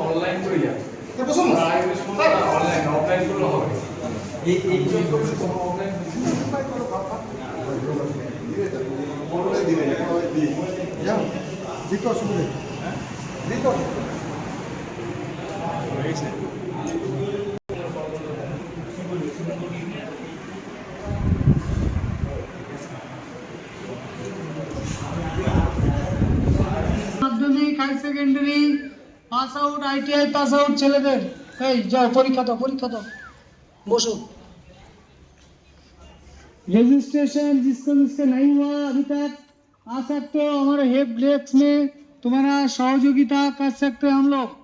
online করে যায় online offline করলে হবে এই জন্য অনলাইন দিতে অসুবিধা দিতে মাধ্যমিক high secondary pass out ITI pass out ছেলেদের এই যাও পরীক্ষা দাও বসো रजिस्ट्रेशन जिसका नहीं हुआ अभी तक आ सकते हो हमारे हेल्प डेस्क में तुम्हारा सहयोगिता कर सकते हैं हम लोग